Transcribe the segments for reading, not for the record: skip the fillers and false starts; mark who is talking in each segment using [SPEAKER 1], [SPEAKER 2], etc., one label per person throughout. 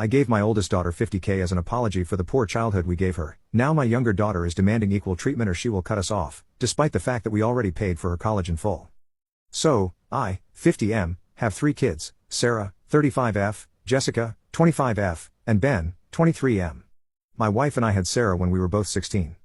[SPEAKER 1] I gave my oldest daughter $50K as an apology for the poor childhood we gave her. Now my younger daughter is demanding equal treatment or she will cut us off, despite the fact that we already paid for her college in full. So, I, 50M, have 3 kids, Sarah, 35F, Jessica, 25F, and Ben, 23M. My wife and I had Sarah when we were both 16.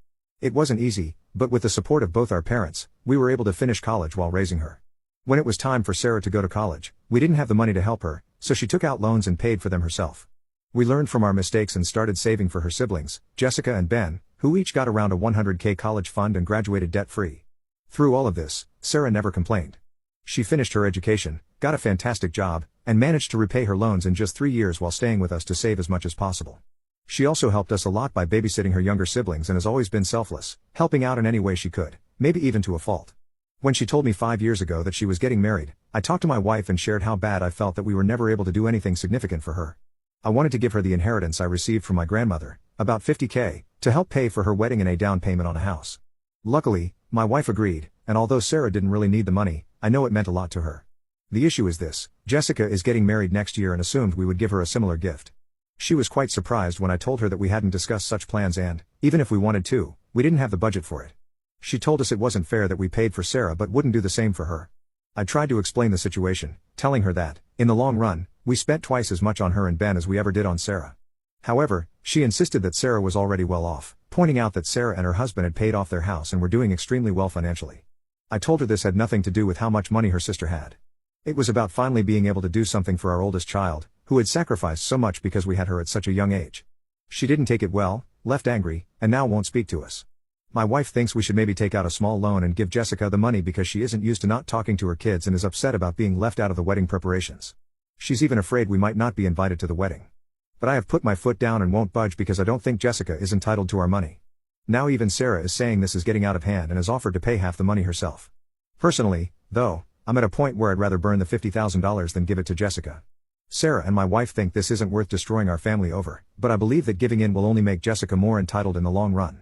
[SPEAKER 1] It wasn't easy, but with the support of both our parents, we were able to finish college while raising her. When it was time for Sarah to go to college, we didn't have the money to help her, so she took out loans and paid for them herself. We learned from our mistakes and started saving for her siblings, Jessica and Ben, who each got around a $100K college fund and graduated debt-free. Through all of this, Sarah never complained. She finished her education, got a fantastic job, and managed to repay her loans in just 3 years while staying with us to save as much as possible. She also helped us a lot by babysitting her younger siblings and has always been selfless, helping out in any way she could, maybe even to a fault. When she told me 5 years ago that she was getting married, I talked to my wife and shared how bad I felt that we were never able to do anything significant for her. I wanted to give her the inheritance I received from my grandmother, about $50K, to help pay for her wedding and a down payment on a house. Luckily, my wife agreed, and although Sarah didn't really need the money, I know it meant a lot to her. The issue is this: Jessica is getting married next year and assumed we would give her a similar gift. She was quite surprised when I told her that we hadn't discussed such plans and, even if we wanted to, we didn't have the budget for it. She told us it wasn't fair that we paid for Sarah but wouldn't do the same for her. I tried to explain the situation, telling her that, in the long run, we spent twice as much on her and Ben as we ever did on Sarah. However, she insisted that Sarah was already well off, pointing out that Sarah and her husband had paid off their house and were doing extremely well financially. I told her this had nothing to do with how much money her sister had. It was about finally being able to do something for our oldest child, who had sacrificed so much because we had her at such a young age. She didn't take it well, left angry, and now won't speak to us. My wife thinks we should maybe take out a small loan and give Jessica the money because she isn't used to not talking to her kids and is upset about being left out of the wedding preparations. She's even afraid we might not be invited to the wedding. But I have put my foot down and won't budge because I don't think Jessica is entitled to our money. Now even Sarah is saying this is getting out of hand and has offered to pay half the money herself. Personally, though, I'm at a point where I'd rather burn the $50,000 than give it to Jessica. Sarah and my wife think this isn't worth destroying our family over, but I believe that giving in will only make Jessica more entitled in the long run.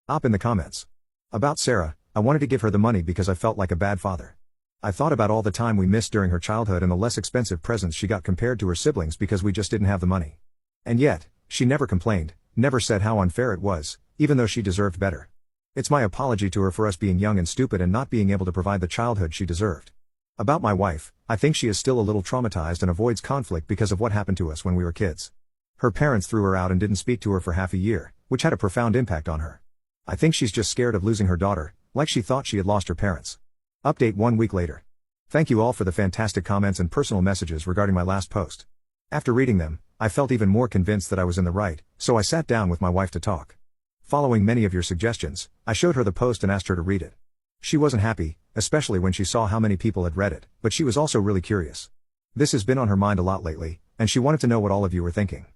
[SPEAKER 1] Op in the comments. About Sarah, I wanted to give her the money because I felt like a bad father. I thought about all the time we missed during her childhood and the less expensive presents she got compared to her siblings because we just didn't have the money. And yet, she never complained, never said how unfair it was, even though she deserved better. It's my apology to her for us being young and stupid and not being able to provide the childhood she deserved. About my wife, I think she is still a little traumatized and avoids conflict because of what happened to us when we were kids. Her parents threw her out and didn't speak to her for half a year, which had a profound impact on her. I think she's just scared of losing her daughter, like she thought she had lost her parents. Update 1 week later. Thank you all for the fantastic comments and personal messages regarding my last post. After reading them, I felt even more convinced that I was in the right, so I sat down with my wife to talk. Following many of your suggestions, I showed her the post and asked her to read it. She wasn't happy, especially when she saw how many people had read it, but she was also really curious. This has been on her mind a lot lately, and she wanted to know what all of you were thinking.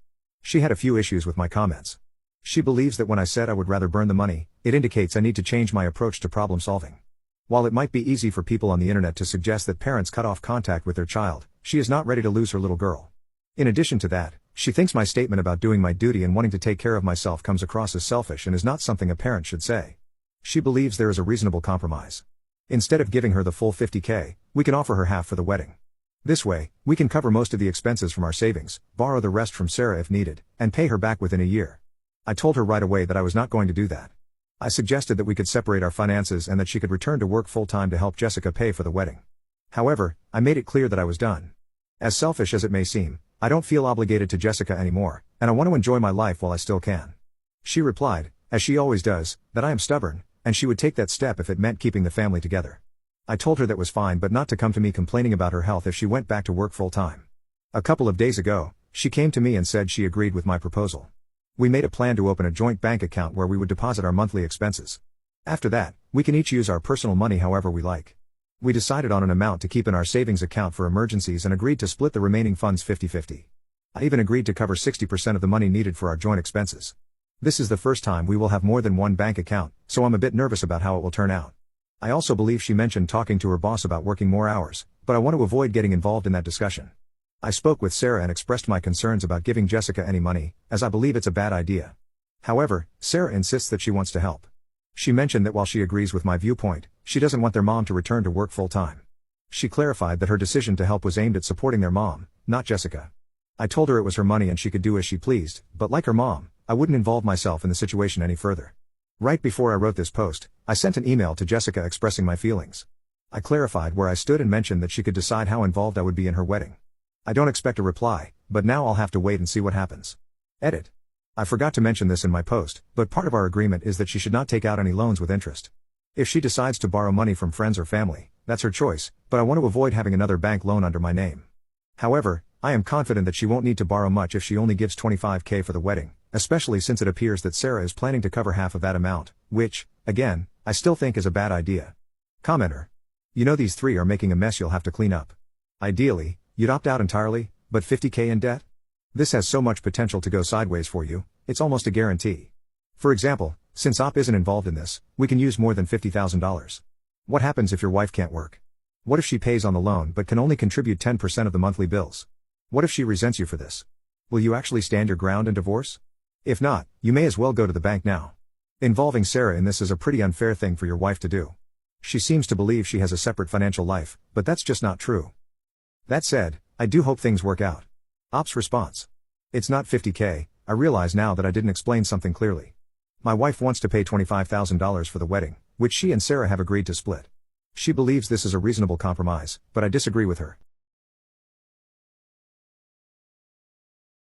[SPEAKER 1] She had a few issues with my comments. She believes that when I said I would rather burn the money, it indicates I need to change my approach to problem solving. While it might be easy for people on the internet to suggest that parents cut off contact with their child, she is not ready to lose her little girl. In addition to that, she thinks my statement about doing my duty and wanting to take care of myself comes across as selfish and is not something a parent should say. She believes there is a reasonable compromise. Instead of giving her the full $50K, we can offer her half for the wedding. This way, we can cover most of the expenses from our savings, borrow the rest from Sarah if needed, and pay her back within a year. I told her right away that I was not going to do that. I suggested that we could separate our finances and that she could return to work full-time to help Jessica pay for the wedding. However, I made it clear that I was done. As selfish as it may seem, I don't feel obligated to Jessica anymore, and I want to enjoy my life while I still can. She replied, as she always does, that I am stubborn, and she would take that step if it meant keeping the family together. I told her that was fine but not to come to me complaining about her health if she went back to work full-time. A couple of days ago, she came to me and said she agreed with my proposal. We made a plan to open a joint bank account where we would deposit our monthly expenses. After that, we can each use our personal money however we like. We decided on an amount to keep in our savings account for emergencies and agreed to split the remaining funds 50-50. I even agreed to cover 60% of the money needed for our joint expenses. This is the first time we will have more than one bank account, so I'm a bit nervous about how it will turn out. I also believe she mentioned talking to her boss about working more hours, but I want to avoid getting involved in that discussion. I spoke with Sarah and expressed my concerns about giving Jessica any money, as I believe it's a bad idea. However, Sarah insists that she wants to help. She mentioned that while she agrees with my viewpoint, she doesn't want their mom to return to work full-time. She clarified that her decision to help was aimed at supporting their mom, not Jessica. I told her it was her money and she could do as she pleased, but like her mom, I wouldn't involve myself in the situation any further. Right before I wrote this post, I sent an email to Jessica expressing my feelings. I clarified where I stood and mentioned that she could decide how involved I would be in her wedding. I don't expect a reply, but now I'll have to wait and see what happens. Edit. I forgot to mention this in my post, but part of our agreement is that she should not take out any loans with interest. If she decides to borrow money from friends or family, that's her choice, but I want to avoid having another bank loan under my name. However, I am confident that she won't need to borrow much if she only gives $25,000 for the wedding, especially since it appears that Sarah is planning to cover half of that amount, which, again, I still think is a bad idea. Commenter. You know these three are making a mess you'll have to clean up. Ideally, you'd opt out entirely, but $50,000 in debt? This has so much potential to go sideways for you, it's almost a guarantee. For example, since OP isn't involved in this, we can use more than $50,000. What happens if your wife can't work? What if she pays on the loan but can only contribute 10% of the monthly bills? What if she resents you for this? Will you actually stand your ground and divorce? If not, you may as well go to the bank now. Involving Sarah in this is a pretty unfair thing for your wife to do. She seems to believe she has a separate financial life, but that's just not true. That said, I do hope things work out. OP's response. It's not $50,000, I realize now that I didn't explain something clearly. My wife wants to pay $25,000 for the wedding, which she and Sarah have agreed to split. She believes this is a reasonable compromise, but I disagree with her.